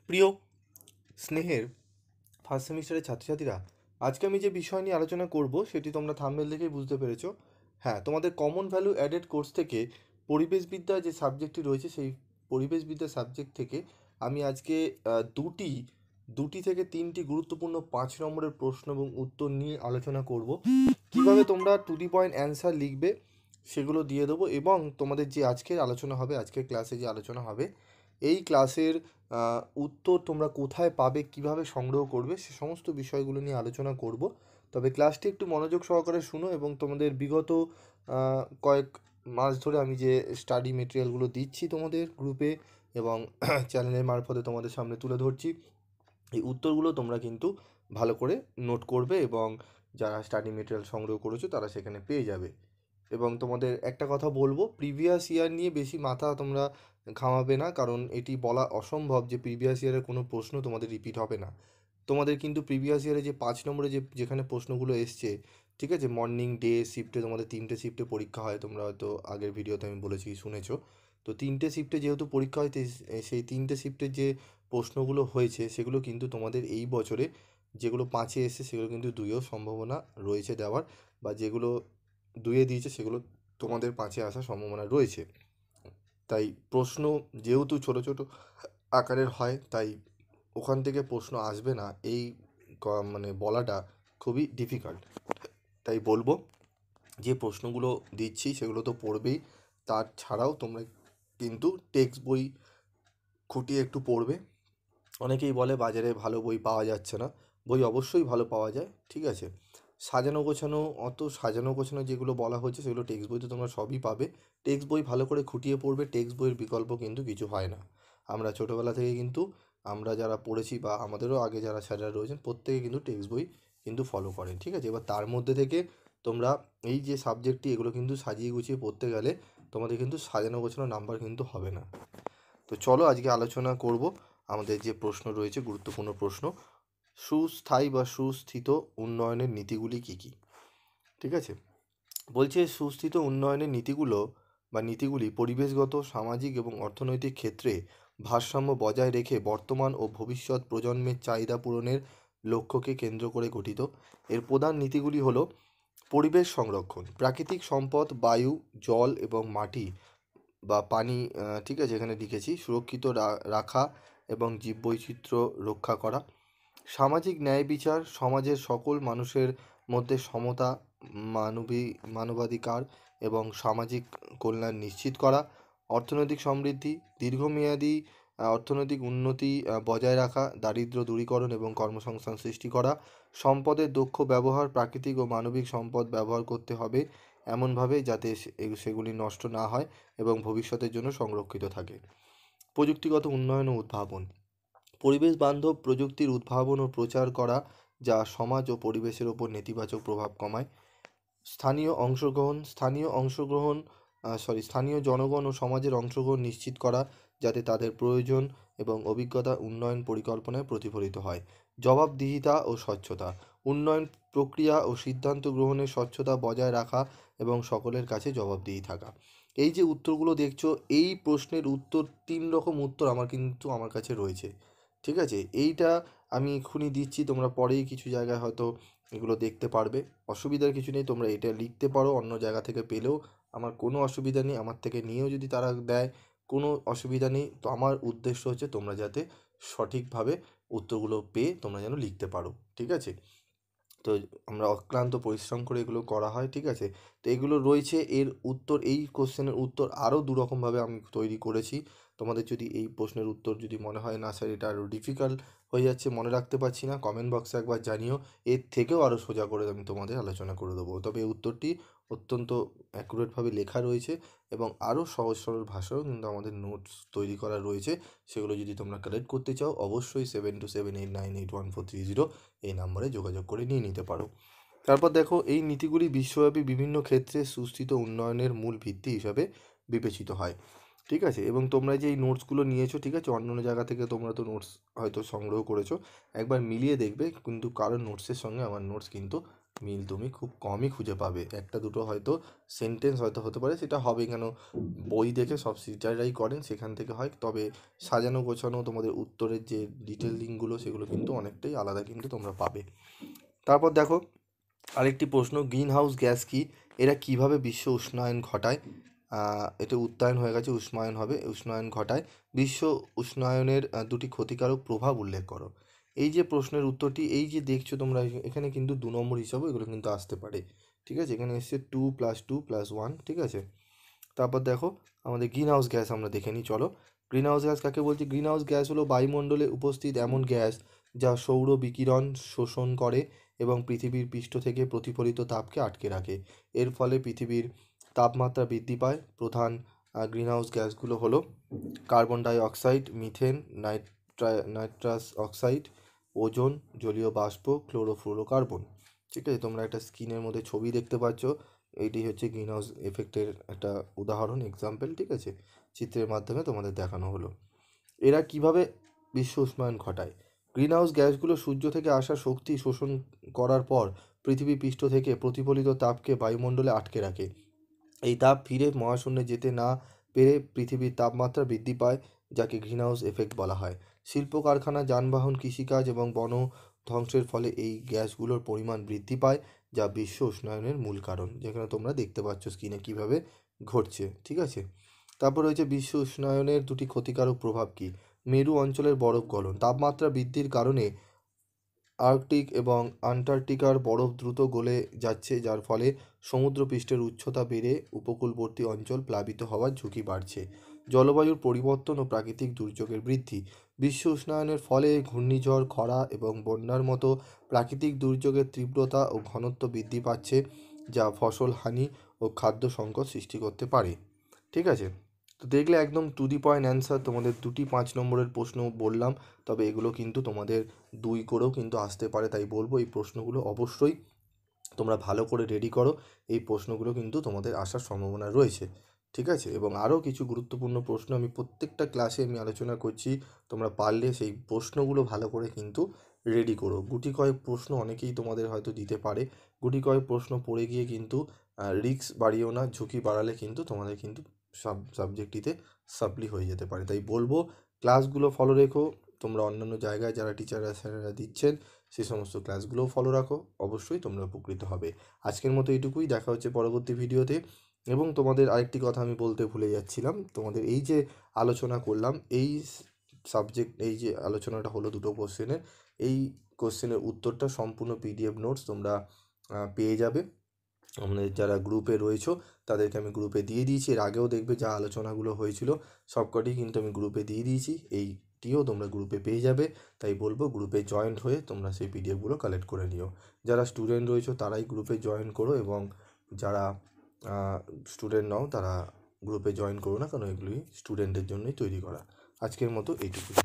প্রিয় স্নেহের ফার্স্ট সেমিস্টারের ছাত্রছাত্রীরা, আজকে আমি যে বিষয় নিয়ে আলোচনা করব সেটি তোমরা থাম্বনেল দেখেই বুঝতে পেরেছো। হ্যাঁ, তোমাদের কমন ভ্যালু অ্যাডেড কোর্স থেকে পরিবেশবিদ্যা যে সাবজেক্টটি রয়েছে সেই পরিবেশবিদ্যা সাবজেক্ট থেকে আমি আজকে দুটি দুটি থেকে তিনটি গুরুত্বপূর্ণ 5 নম্বরের প্রশ্ন এবং উত্তর নিয়ে আলোচনা করব। কিভাবে তোমরা টু দি পয়েন্ট অ্যান্সার লিখবে সেগুলো দিয়ে দেবো, এবং তোমাদের যে আজকের আলোচনা হবে, আজকের ক্লাসে যে আলোচনা হবে এই ক্লাসের উত্তর তোমরা কোথায় পাবে, কিভাবে সংগ্রহ করবে, সে সমস্ত বিষয়গুলো নিয়ে আলোচনা করব। তবে ক্লাসটি একটু মনোযোগ সহকারে শুনো, এবং তোমাদের বিগত কয়েক মাস ধরে আমি যে স্টাডি মেটেরিয়ালগুলো দিচ্ছি তোমাদের গ্রুপে এবং চ্যানেলের মারফতে তোমাদের সামনে তুলে ধরছি, এই উত্তরগুলো তোমরা কিন্তু ভালো করে নোট করবে, এবং যারা স্টাডি মেটেরিয়াল সংগ্রহ করেছো তারা সেখানে পেয়ে যাবে। এবং তোমাদের একটা কথা বলবো, প্রিভিয়াস ইয়ার নিয়ে বেশি মাথা তোমরা ঘামাবে না, কারণ এটি বলা অসম্ভব যে প্রিভিয়াস ইয়ারের কোনো প্রশ্ন তোমাদের রিপিট হবে না। তোমাদের কিন্তু প্রিভিয়াস ইয়ারে যে 5 নম্বরে যেখানে প্রশ্নগুলো এসছে, ঠিক আছে, মর্নিং ডে শিফটে তোমাদের 3টে শিফটে পরীক্ষা হয়, তোমরা হয়তো আগের ভিডিওতে আমি বলেছি, শুনেছো। তো 3টে শিফটে যেহেতু পরীক্ষা হয়, সেই 3টে শিফটের যে প্রশ্নগুলো হয়েছে সেগুলো কিন্তু তোমাদের এই বছরে যেগুলো 5-এ এসছে সেগুলো কিন্তু 2-এও সম্ভাবনা রয়েছে দেওয়ার, বা যেগুলো 2-এ দিয়েছে সেগুলো তোমাদের 5-এ আসার সম্ভাবনা রয়েছে। তাই প্রশ্ন যেহেতু ছোট ছোট আকারের হয়, তাই ওখান থেকে প্রশ্ন আসবে না এই মানে বলাটা খুবই ডিফিকাল্ট। তাই বলবো, যে প্রশ্নগুলো দিচ্ছি সেগুলো তো পড়বেই, তার ছাড়াও তোমরা কিন্তু টেক্সট বই খুঁটিয়ে একটু পড়বে। অনেকেই বলে বাজারে ভালো বই পাওয়া যাচ্ছে না, বই অবশ্যই ভালো পাওয়া যায়, ঠিক আছে। সাজানো গোছানো, অত সাজানো গোছানো যেগুলো বলা হচ্ছে সেগুলো টেক্সট বইতে তোমরা সবই পাবে। টেক্সট বই ভালো করে খুঁটিয়ে পড়বে, টেক্সট বইয়ের বিকল্প কিন্তু কিছু হয় না। আমরা ছোটোবেলা থেকে কিন্তু, আমরা যারা পড়েছি বা আমাদেরও আগে যারা স্যাররা রয়েছেন, প্রত্যেকে কিন্তু টেক্সট বই কিন্তু ফলো করেন, ঠিক আছে। এবার তার মধ্যে থেকে তোমরা এই যে সাবজেক্টটি, এগুলো কিন্তু সাজিয়ে গুছিয়ে পড়তে গেলে তোমাদের কিন্তু সাজানো গোছানো নাম্বার কিন্তু হবে না। তো চলো আজকে আলোচনা করব আমাদের যে প্রশ্ন রয়েছে, গুরুত্বপূর্ণ প্রশ্ন, সুস্থায়ী বা সুস্থিত উন্নয়নের নীতিগুলি কী কী, ঠিক আছে। বলছে সুস্থিত উন্নয়নের নীতিগুলি পরিবেশগত, সামাজিক এবং অর্থনৈতিক ক্ষেত্রে ভারসাম্য বজায় রেখে বর্তমান ও ভবিষ্যৎ প্রজন্মের চাহিদা পূরণের লক্ষ্যকে কেন্দ্র করে গঠিত। এর প্রধান নীতিগুলি হলো পরিবেশ সংরক্ষণ, প্রাকৃতিক সম্পদ বায়ু, জল এবং মাটি বা পানি, ঠিক আছে, এখানে লিখেছি, সুরক্ষিত রাখা এবং জীববৈচিত্র্য রক্ষা করা। সামাজিক ন্যায় বিচার, সমাজের সকল মানুষের মধ্যে সমতা, মানবাধিকার এবং সামাজিক কল্যাণ নিশ্চিত করা। অর্থনৈতিক সমৃদ্ধি, দীর্ঘমেয়াদী অর্থনৈতিক উন্নতি বজায় রাখা, দারিদ্র্য দূরীকরণ এবং কর্মসংস্থান সৃষ্টি করা। সম্পদের দক্ষ ব্যবহার, প্রাকৃতিক ও মানবিক সম্পদ ব্যবহার করতে হবে এমনভাবে যাতে সেগুলি নষ্ট না হয় এবং ভবিষ্যতের জন্য সংরক্ষিত থাকে। প্রযুক্তিগত উন্নয়ন ও উদ্ভাবন, পরিবেশ বান্ধব প্রযুক্তির উদ্ভাবন ও প্রচার করা যা সমাজ ও পরিবেশের ওপর নেতিবাচক প্রভাব কমায়। স্থানীয় জনগণ ও সমাজের অংশগ্রহণ নিশ্চিত করা যাতে তাদের প্রয়োজন এবং অভিজ্ঞতা উন্নয়ন পরিকল্পনায় প্রতিফলিত হয়। জবাবদিহিতা ও স্বচ্ছতা, উন্নয়ন প্রক্রিয়া ও সিদ্ধান্ত গ্রহণে স্বচ্ছতা বজায় রাখা এবং সকলের কাছে জবাবদিহি থাকা। এই যে উত্তরগুলো দেখছো, এই প্রশ্নের উত্তর 3 রকম উত্তর আমার কাছে রয়েছে, ঠিক আছে। এইটা আমি এক্ষুনি দিচ্ছি, তোমরা পরেই কিছু জায়গায় হয়তো এগুলো দেখতে পারবে, অসুবিধার কিছু নেই। তোমরা এটা লিখতে পারো অন্য জায়গা থেকে পেলেও, আমার কোনো অসুবিধা নেই। আমার থেকে নিয়েও যদি তারা দেয়, কোনো অসুবিধা নেই। তো আমার উদ্দেশ্য হচ্ছে তোমরা যাতে সঠিকভাবে উত্তরগুলো পেয়ে তোমরা যেন লিখতে পারো, ঠিক আছে। তো আমরা অক্লান্ত পরিশ্রম করে এগুলো করা হয়, ঠিক আছে। তো এগুলো রয়েছে, এর উত্তর, এই কোশ্চেনের উত্তর আরও 2 রকমভাবে আমি তৈরি করেছি। তোমাদের যদি এই প্রশ্নের উত্তর যদি মনে হয় না স্যার এটা আরও ডিফিকাল্ট হয়ে যাচ্ছে, মনে রাখতে পারছি না, কমেন্ট বক্সে একবার জানিও, এর থেকেও আরও সোজা করে আমি তোমাদের আলোচনা করে দেবো। তবে এই উত্তরটি অত্যন্ত অ্যাকুরেটভাবে লেখা রয়েছে এবং আরও সহজ সরল ভাষাও কিন্তু আমাদের নোটস তৈরি করা রয়েছে। সেগুলো যদি তোমরা কালেক্ট করতে চাও, অবশ্যই 7278981430 এই নাম্বারে যোগাযোগ করে নিয়ে নিতে পারো। তারপর দেখো, এই নীতিগুলি বিশ্বব্যাপী বিভিন্ন ক্ষেত্রে সুস্থিত উন্নয়নের মূল ভিত্তি হিসাবে বিবেচিত হয়, ঠিক আছে। এবং তোমরা যে এই নোটসগুলো নিয়েছো, ঠিক আছে, অন্য অন্য জায়গা থেকে তোমরা তো নোটস হয়তো সংগ্রহ করেছো, একবার মিলিয়ে দেখবে কিন্তু কারোর নোটসের সঙ্গে আমার নোটস কিন্তু মিল তুমি খুব কমই খুঁজে পাবে। একটা দুটো হয়তো সেন্টেন্স হয়তো হতে পারে, সেটা হবে কেন, বই দেখে সব টিচাররাই করেন, সেখান থেকে হয়। তবে সাজানো গোছানো তোমাদের উত্তরের যে ডিটেলিংগুলো সেগুলো কিন্তু অনেকটাই আলাদা কিন্তু তোমরা পাবে। তারপর দেখো আরেকটি প্রশ্ন, গ্রিন হাউস গ্যাস কি, এরা কিভাবে বিশ্ব উষ্ণায়ন ঘটায়? এটা উত্তায়ন হয়ে গেছে, উষ্ণায়ন হবে, উষ্ণায়ন ঘটায়। বিশ্ব উষ্ণায়নের দুটি ক্ষতিকারক প্রভাব উল্লেখ করো। এই যে প্রশ্নের উত্তরটি, এই যে দেখছো তোমরা, এখানে কিন্তু 2 নম্বর হিসাবে এগুলো কিন্তু আসতে পারে। ঠিক আছে, এখানে এসছে 2+2+1। ঠিক আছে, তারপর দেখো আমাদের গ্রিন হাউস গ্যাস আমরা দেখে নিই, চলো। গ্রিন হাউস গ্যাস কাকে বলছি? গ্রিন হাউস গ্যাস হলো বায়ুমণ্ডলে উপস্থিত এমন গ্যাস যা সৌর বিকিরণ শোষণ করে এবং পৃথিবীর পৃষ্ঠ থেকে প্রতিফলিত তাপকে আটকে রাখে। এর ফলে পৃথিবীর তাপমাত্রা বৃদ্ধি পায়। প্রধান গ্রিন হাউস গ্যাসগুলো হলো carbon dioxide, methane, nitrous oxide, ozone, জলীয় বাষ্প, ক্লোরোফ্লোরোকার্বন। ঠিক আছে, তোমরা একটা স্ক্রিনের মধ্যে ছবি দেখতে পাচ্ছ, এইটি হচ্ছে গ্রিন হাউস এফেক্টের একটা উদাহরণ, এক্সাম্পল। ঠিক আছে, চিত্রের মাধ্যমে তোমাদের দেখানো হলো। এরা কিভাবে বিশ্ব উষ্ণায়ন ঘটায়? গ্রিন হাউস গ্যাসগুলো সূর্য থেকে আসা শক্তি শোষণ করার পর পৃথিবী পৃষ্ঠ থেকে প্রতিফলিত তাপকে বায়ুমণ্ডলে আটকে রাখে। এই তাপ ফিরে মহাশূন্যে যেতে না পেরে পৃথিবীর তাপমাত্রা বৃদ্ধি পায়, যাকে গ্রিন হাউস এফেক্ট বলা হয়। শিল্প কারখানা, যানবাহন, কৃষিকাজ এবং বন ধ্বংসের ফলে এই গ্যাসগুলোর পরিমাণ বৃদ্ধি পায়, যা বিশ্ব উষ্ণায়নের মূল কারণ, যেখানে তোমরা দেখতে পাচ্ছ স্ক্রিনে কীভাবে ঘটছে। ঠিক আছে, তারপর রয়েছে বিশ্ব উষ্ণায়নের দুটি ক্ষতিকারক প্রভাব কী? মেরু অঞ্চলের বরফ গলন, তাপমাত্রা বৃদ্ধির কারণে আর্কটিক এবং আন্টার্কটিকার বরফ দ্রুত গলে যাচ্ছে, যার ফলে সমুদ্রপৃষ্ঠের উচ্চতা বেড়ে উপকূলবর্তী অঞ্চল প্লাবিত হওয়ার ঝুঁকি বাড়ছে। জলবায়ুর পরিবর্তন ও প্রাকৃতিক দুর্যোগের বৃদ্ধি, বিশ্ব উষ্ণায়নের ফলে ঘূর্ণিঝড়, খরা এবং বন্যার মতো প্রাকৃতিক দুর্যোগের তীব্রতা ও ঘনত্ব বৃদ্ধি পাচ্ছে, যা ফসল হানি ও খাদ্য সংকট সৃষ্টি করতে পারে। ঠিক আছে, তো দেখলে একদম টু দি পয়েন্ট অ্যান্সার, তোমাদের দুটি 5 নম্বরের প্রশ্ন বললাম। তবে এগুলো কিন্তু তোমাদের 2 করেও কিন্তু আসতে পারে, তাই বলবো এই প্রশ্নগুলো অবশ্যই তোমরা ভালো করে রেডি করো। এই প্রশ্নগুলো কিন্তু তোমাদের আসার সম্ভাবনা রয়েছে। ঠিক আছে, এবং আরও কিছু গুরুত্বপূর্ণ প্রশ্ন আমি প্রত্যেকটা ক্লাসে আমি আলোচনা করছি, তোমরা পারলে সেই প্রশ্নগুলো ভালো করে কিন্তু রেডি করো। গুটি কয়েক প্রশ্ন অনেকেই তোমাদের হয়তো দিতে পারে, গুটি কয়েক প্রশ্ন পড়ে গিয়ে কিন্তু রিস্ক বাড়িও না, ঝুঁকি বাড়ালে কিন্তু তোমাদের কিন্তু সাবজেক্টটিতে সাপ্লি হয়ে যেতে পারে। তাই বলবো ক্লাসগুলো ফলো রেখো, তোমরা অন্যান্য জায়গায় যারা টিচাররা স্যারেরা দিচ্ছেন সেই সমস্ত ক্লাসগুলোও ফলো রাখো, অবশ্যই তোমরা উপকৃত হবে। আজকের মতো এইটুকুই, দেখা হচ্ছে পরবর্তী ভিডিওতে। এবং তোমাদের আরেকটি কথা আমি বলতে ভুলে যাচ্ছিলাম, তোমাদের এই যে আলোচনা করলাম, এই সাবজেক্ট, এই যে আলোচনাটা হলো দুটো কোশ্চেনের, এই কোশ্চেনের উত্তরটা সম্পূর্ণ পিডিএফ নোটস তোমরা পেয়ে যাবে। আমাদের যারা গ্রুপে রয়েছো তাদেরকে আমি গ্রুপে দিয়ে দিয়েছি, এর আগেও দেখবে যা আলোচনাগুলো হয়েছিল সবকটি কিন্তু আমি গ্রুপে দিয়ে দিয়েছি, এইটিও তোমরা গ্রুপে পেয়ে যাবে। তাই বলবো গ্রুপে জয়েন্ট হয়ে তোমরা সেই পিডিএফগুলো কালেক্ট করে নিও। যারা স্টুডেন্ট রয়েছো তারাই গ্রুপে জয়েন করো, এবং যারা স্টুডেন্ট নও তারা গ্রুপে জয়েন করো না, কারণ এগুলি স্টুডেন্টের জন্যই তৈরি করা। আজকের মতো এইটুকুই।